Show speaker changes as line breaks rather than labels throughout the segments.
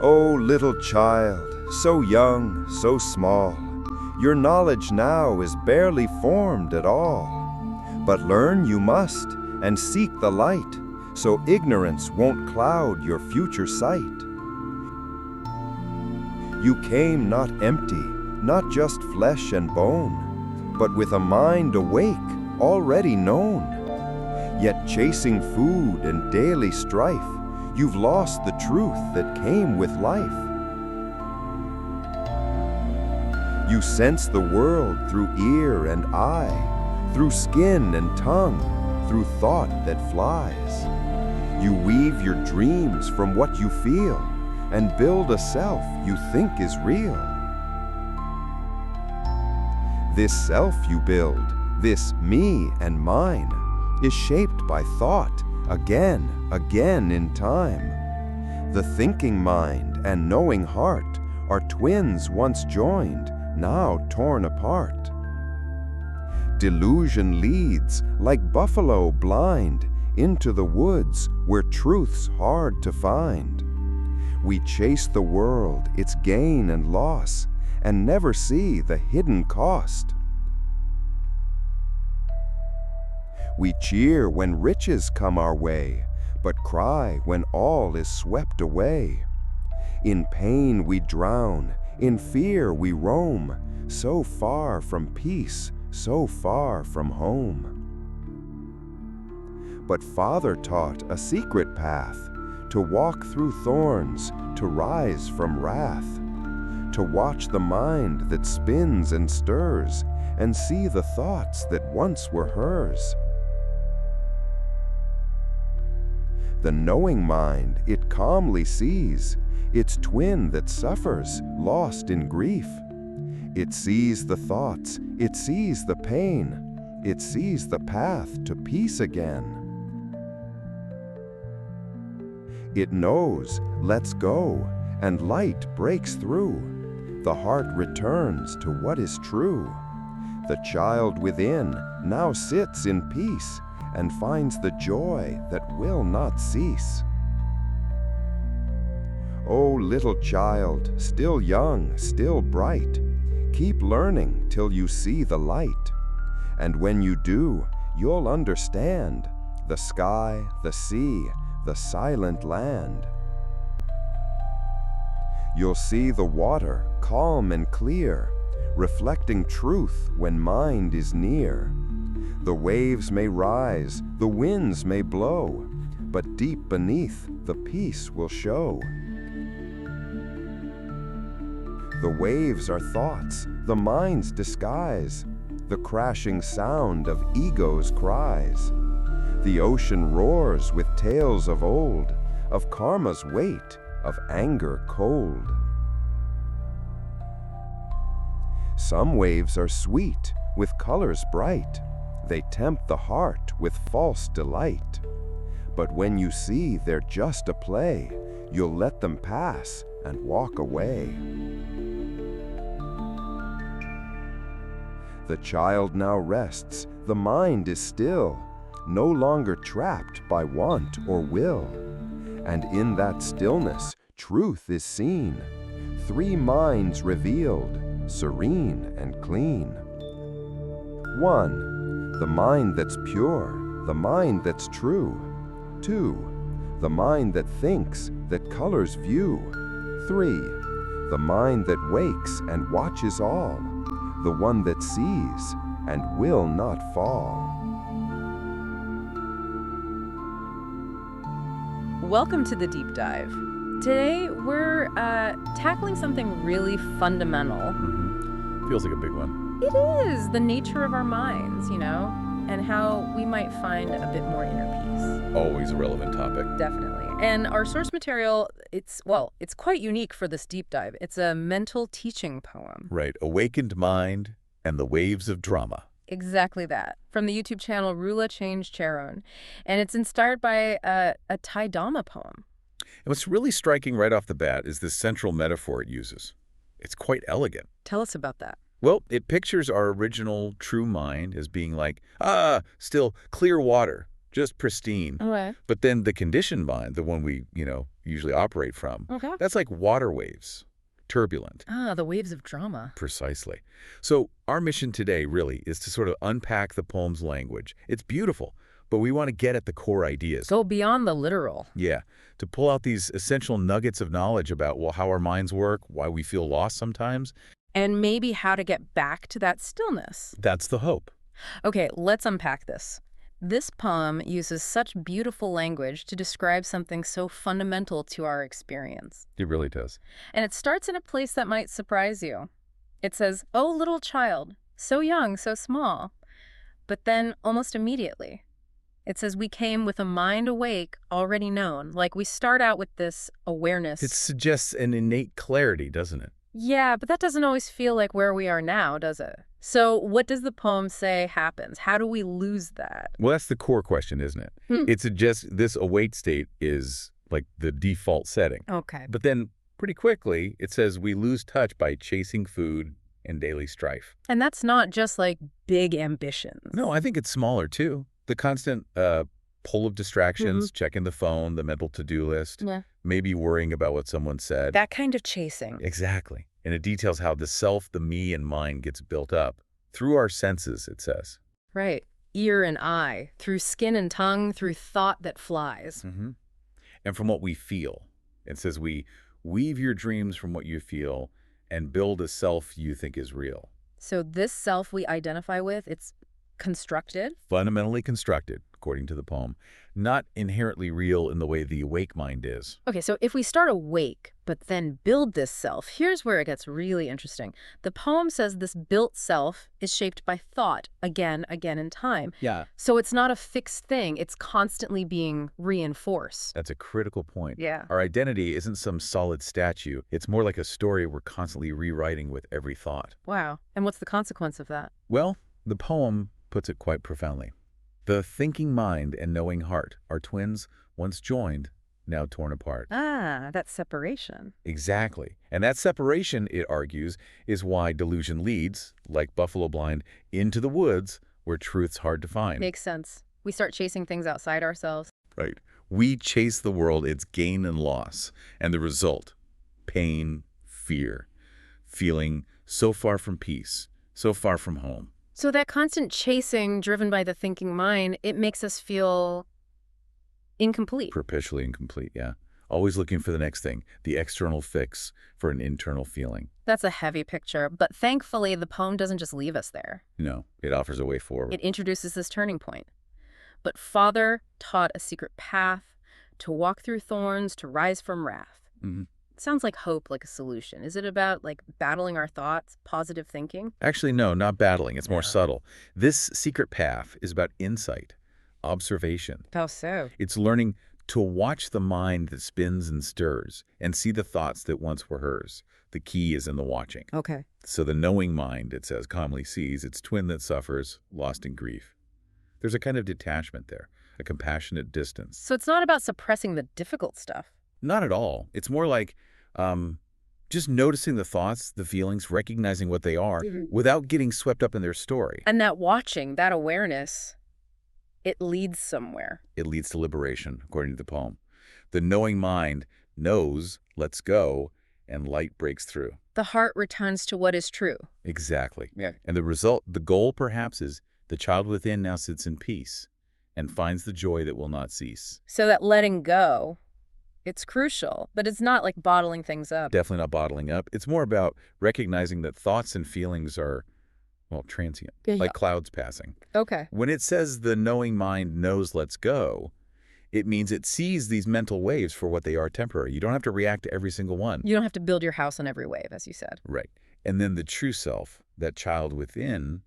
O little child, so young, so small, your knowledge now is barely formed at all. But learn you must, and seek the light, so ignorance won't cloud your future sight. You came not empty, not just flesh and bone, but with a mind awake, already known. Yet chasing food and daily strife, you've lost the truth that came with life. You sense the world through ear and eye, through skin and tongue, through thought that flies. You weave your dreams from what you feel, and build a self you think is real. This self you build, this me and mine, is shaped by thought, again in time. The thinking mind and knowing heart are twins once joined, now torn apart. Delusion leads, like buffalo blind, into the woods where truth's hard to find. We chase the world, its gain and loss, and never see the hidden cost. We cheer when riches come our way, but cry when all is swept away. In pain we drown, in fear we roam, so far from peace, so far from home. But Father taught a secret path, to walk through thorns, to rise from wrath, to watch the mind that spins and stirs, and see the thoughts that once were hers. The knowing mind it calmly sees, its twin that suffers, lost in grief. It sees the thoughts, it sees the pain, it sees the path to peace again. It knows, lets go, and light breaks through. The heart returns to what is true. The child within now sits in peace, and finds the joy that will not cease. O little child, still young, still bright, keep learning till you see the light. And when you do, you'll understand the sky, the sea, the silent land. You'll see the water, calm and clear, reflecting truth when mind is near. The waves may rise, the winds may blow, but deep beneath the peace will show. The waves are thoughts, the mind's disguise, the crashing sound of ego's cries. The ocean roars with tales of old, of karma's weight, of anger cold. Some waves are sweet, with colors bright. They tempt the heart with false delight. But when you see they're just a play, you'll let them pass and walk away. The child now rests, the mind is still, no longer trapped by want or will. And in that stillness, truth is seen, three minds revealed, serene and clean. 1. The mind that's pure, the mind that's true. 2. The mind that thinks, that colors view. 3. The mind that wakes and watches all, the one that sees and will not fall.
Welcome to the Deep Dive. Today we're tackling something really fundamental.
Feels like a big one.
It is the nature of our minds, and how we might find a bit more inner peace.
Always a relevant topic.
Definitely. And our source material, it's quite unique for this deep dive. It's a mental teaching poem.
Right. Awakened Mind and the Waves of Drama.
Exactly that. From the YouTube channel Rula Change Charon. And it's inspired by a Thai Dhamma poem.
And what's really striking right off the bat is this central metaphor it uses. It's quite elegant.
Tell us about that.
Well, it pictures our original true mind as being like, still clear water, just pristine.
Okay.
But then the conditioned mind, the one we, usually operate from,
Okay.
that's like water waves, turbulent.
Ah, the waves of drama.
Precisely. So our mission today really is to sort of unpack the poem's language. It's beautiful, but we want to get at the core ideas.
Go beyond the literal.
Yeah, to pull out these essential nuggets of knowledge about, well, how our minds work, why we feel lost sometimes.
And maybe how to get back to that stillness.
That's the hope.
Okay, let's unpack this. This poem uses such beautiful language to describe something so fundamental to our experience.
It really does.
And it starts in a place that might surprise you. It says, "Oh, little child, so young, so small." But then, almost immediately, it says, "We came with a mind awake, already known." Like we start out with this awareness.
It suggests an innate clarity, doesn't it?
Yeah, but that doesn't always feel like where we are now, does it? So what does the poem say happens? How do we lose that?
Well, that's the core question, isn't it? It suggests this awake state is like the default setting.
Okay.
But then pretty quickly, it says we lose touch by chasing food and daily strife.
And that's not just like big ambitions.
No, I think it's smaller too. The constant pull of distractions, checking the phone, the mental to-do list,
Yeah.
maybe worrying about what someone said.
That kind of chasing.
Exactly. And it details how the self, the me, and mind gets built up. Through our senses, it says.
Right. Ear and eye, through skin and tongue, through thought that flies.
And from what we feel. It says we weave your dreams from what you feel and build a self you think is real.
So this self we identify with, it's constructed.
Fundamentally constructed, according to the poem, not inherently real in the way the awake mind is.
Okay, so if we start awake, but then build this self, here's where it gets really interesting. The poem says this built self is shaped by thought again in time.
Yeah.
So it's not a fixed thing. It's constantly being reinforced.
That's a critical point.
Yeah.
Our identity isn't some solid statue. It's more like a story we're constantly rewriting with every thought.
Wow. And what's the consequence of that?
Well, the poem puts it quite profoundly. The thinking mind and knowing heart are twins, once joined, now torn apart.
Ah, that separation.
Exactly. And that separation, it argues, is why delusion leads, like Buffalo Blind, into the woods where truth's hard to find.
Makes sense. We start chasing things outside ourselves.
Right. We chase the world, its gain and loss, and the result, pain, fear, feeling so far from peace, so far from home.
So that constant chasing driven by the thinking mind, it makes us feel incomplete.
Perpetually incomplete, yeah. Always looking for the next thing, the external fix for an internal feeling.
That's a heavy picture, but thankfully the poem doesn't just leave us there.
No, it offers a way forward.
It introduces this turning point. But Father taught a secret path, to walk through thorns, to rise from wrath. It sounds like hope, like a solution. Is it about like battling our thoughts, positive thinking?
Actually, no, not battling. It's more subtle. This secret path is about insight, observation.
How so?
It's learning to watch the mind that spins and stirs and see the thoughts that once were hers. The key is in the watching.
Okay.
So the knowing mind, it says, calmly sees its twin that suffers, lost in grief. There's a kind of detachment there, a compassionate distance.
So it's not about suppressing the difficult stuff.
Not at all. It's more like just noticing the thoughts, the feelings, recognizing what they are without getting swept up in their story.
And that watching, that awareness, it leads somewhere.
It leads to liberation, according to the poem. The knowing mind knows, lets go, and light breaks through.
The heart returns to what is true.
Exactly. Yeah. And the result, the goal perhaps, is the child within now sits in peace and finds the joy that will not cease.
So that letting go, it's crucial, but it's not like bottling things up.
Definitely not bottling up. It's more about recognizing that thoughts and feelings are, well, transient, like clouds passing.
Okay.
When it says the knowing mind knows let's go, it means it sees these mental waves for what they are, temporary. You don't have to react to every single one.
You don't have to build your house on every wave, as you said.
Right. And then the true self, that child within,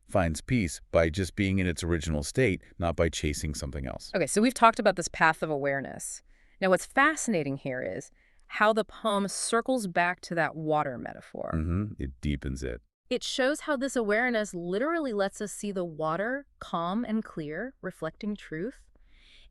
finds peace by just being in its original state, not by chasing something else.
Okay, so we've talked about this path of awareness. Now, what's fascinating here is how the poem circles back to that water metaphor.
It deepens it.
It shows how this awareness literally lets us see the water calm and clear, reflecting truth.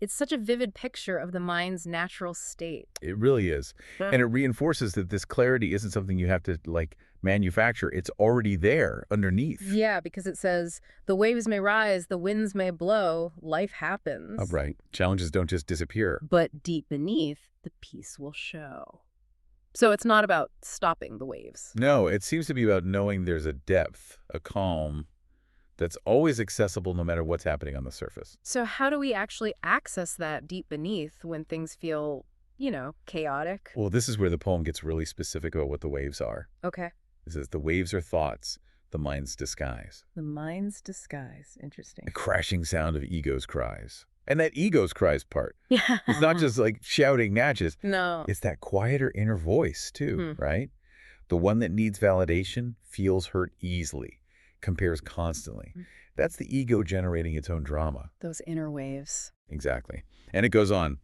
It's such a vivid picture of the mind's natural state.
It really is.
Yeah.
And it reinforces that this clarity isn't something you have to, like, manufacture. It's already there underneath.
Yeah, because it says, the waves may rise, the winds may blow, life happens.
Oh, right. Challenges don't just disappear.
But deep beneath, the peace will show. So it's not about stopping the waves.
No, it seems to be about knowing there's a depth, a calm, that's always accessible no matter what's happening on the surface.
So how do we actually access that deep beneath when things feel, chaotic?
Well, this is where the poem gets really specific about what the waves are.
Okay.
It says, the waves are thoughts, the mind's disguise.
The mind's disguise. Interesting.
The crashing sound of ego's cries. And that ego's cries part,
Yeah.
it's not just like shouting matches.
No.
It's that quieter inner voice too, right? The one that needs validation, feels hurt easily, compares constantly. That's the ego generating its own drama.
Those inner waves.
Exactly. And it goes on.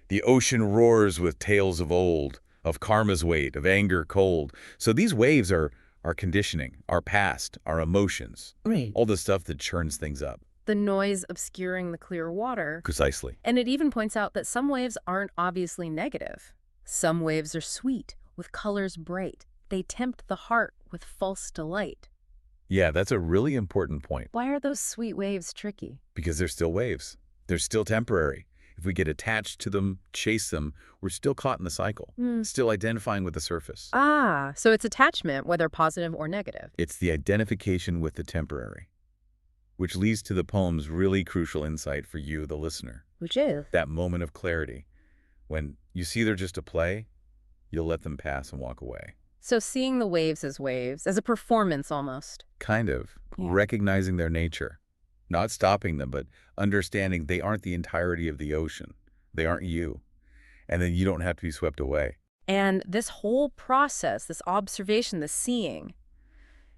The ocean roars with tales of old, of karma's weight, of anger cold. So these waves are our conditioning, our past, our emotions,
Right.
all the stuff that churns things up.
The noise obscuring the clear water.
Precisely.
And it even points out that some waves aren't obviously negative. Some waves are sweet, with colors bright. They tempt the heart with false delight.
Yeah, that's a really important point
Why are those sweet waves tricky?
because they're still waves. They're still temporary. If we get attached to them, chase them, we're still caught in the cycle, still identifying with the surface.
So it's attachment, whether positive or negative.
It's the identification with the temporary, which leads to the poem's really crucial insight for you, the listener.
Which is?
That moment of clarity. When you see they're just a play, you'll let them pass and walk away.
So seeing the waves, as a performance almost.
Kind of.
Yeah.
Recognizing their nature. Not stopping them, but understanding they aren't the entirety of the ocean. They aren't you. And then you don't have to be swept away.
And this whole process, this observation, this seeing,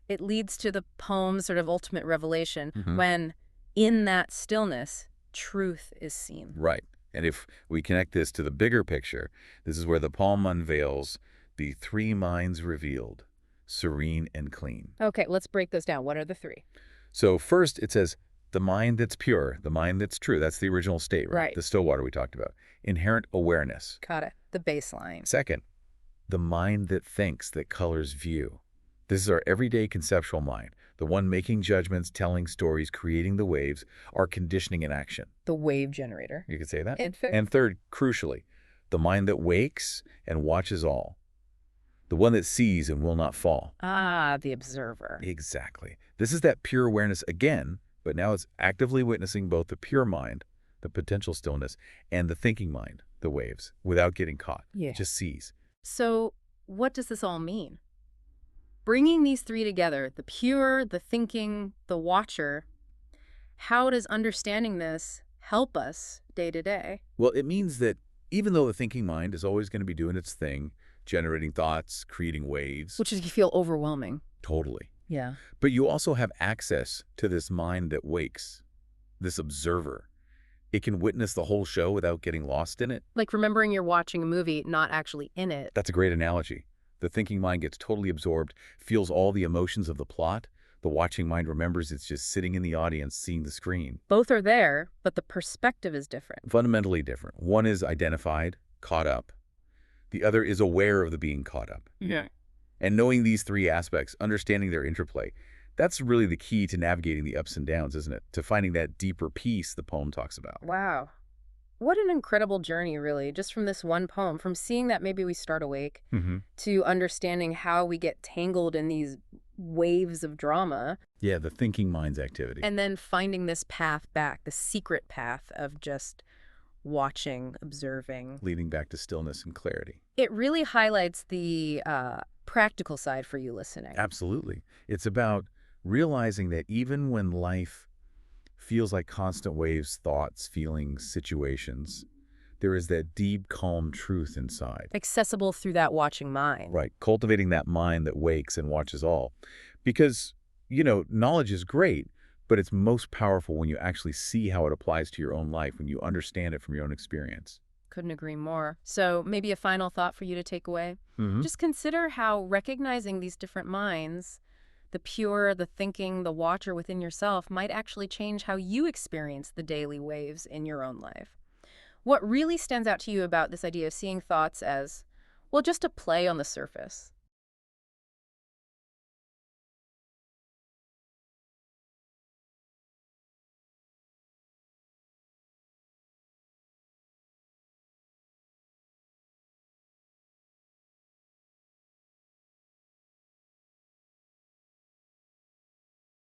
it leads to the poem's sort of ultimate revelation when, in that stillness, truth is seen.
Right. And if we connect this to the bigger picture, this is where the poem unveils the three minds revealed, serene and clean.
Okay, let's break those down. What are the three?
So first it says, the mind that's pure, the mind that's true. That's the original state, right?
Right.
The still water we talked about. Inherent awareness.
Got it. The baseline.
Second, the mind that thinks, that colors view. This is our everyday conceptual mind, the one making judgments, telling stories, creating the waves, our conditioning in action.
The wave generator.
You could say that.
In fact-
And third, crucially, the mind that wakes and watches all. The one that sees and will not fall.
The observer.
Exactly. This is that pure awareness again, but now it's actively witnessing both the pure mind, the potential stillness, and the thinking mind, the waves, without getting caught.
Yeah.
Just sees.
So what does this all mean? Bringing these three together, the pure, the thinking, the watcher, how does understanding this help us day to day?
Well, it means that even though the thinking mind is always going to be doing its thing, generating thoughts, creating waves.
Which is you feel overwhelming.
Totally.
Yeah.
But you also have access to this mind that wakes, this observer. It can witness the whole show without getting lost in it.
Like remembering you're watching a movie, not actually in it.
That's a great analogy. The thinking mind gets totally absorbed, feels all the emotions of the plot. The watching mind remembers it's just sitting in the audience, seeing the screen.
Both are there, but the perspective is different.
Fundamentally different. One is identified, caught up. The other is aware of the being caught up.
Yeah.
And knowing these three aspects, understanding their interplay, that's really the key to navigating the ups and downs, isn't it? To finding that deeper peace the poem talks about.
Wow. What an incredible journey, really, just from this one poem, from seeing that maybe we start awake to understanding how we get tangled in these waves of drama.
Yeah, the thinking mind's activity.
And then finding this path back, the secret path of just watching, observing.
Leading back to stillness and clarity.
It really highlights the practical side for you listening.
Absolutely. It's about realizing that even when life feels like constant waves, thoughts, feelings, situations, there is that deep, calm truth inside.
Accessible through that watching mind.
Right. Cultivating that mind that wakes and watches all. Because, knowledge is great, but it's most powerful when you actually see how it applies to your own life, when you understand it from your own experience.
Couldn't agree more. So maybe a final thought for you to take away. Just consider how recognizing these different minds, the pure, the thinking, the watcher within yourself, might actually change how you experience the daily waves in your own life. What really stands out to you about this idea of seeing thoughts as, well, just a play on the surface?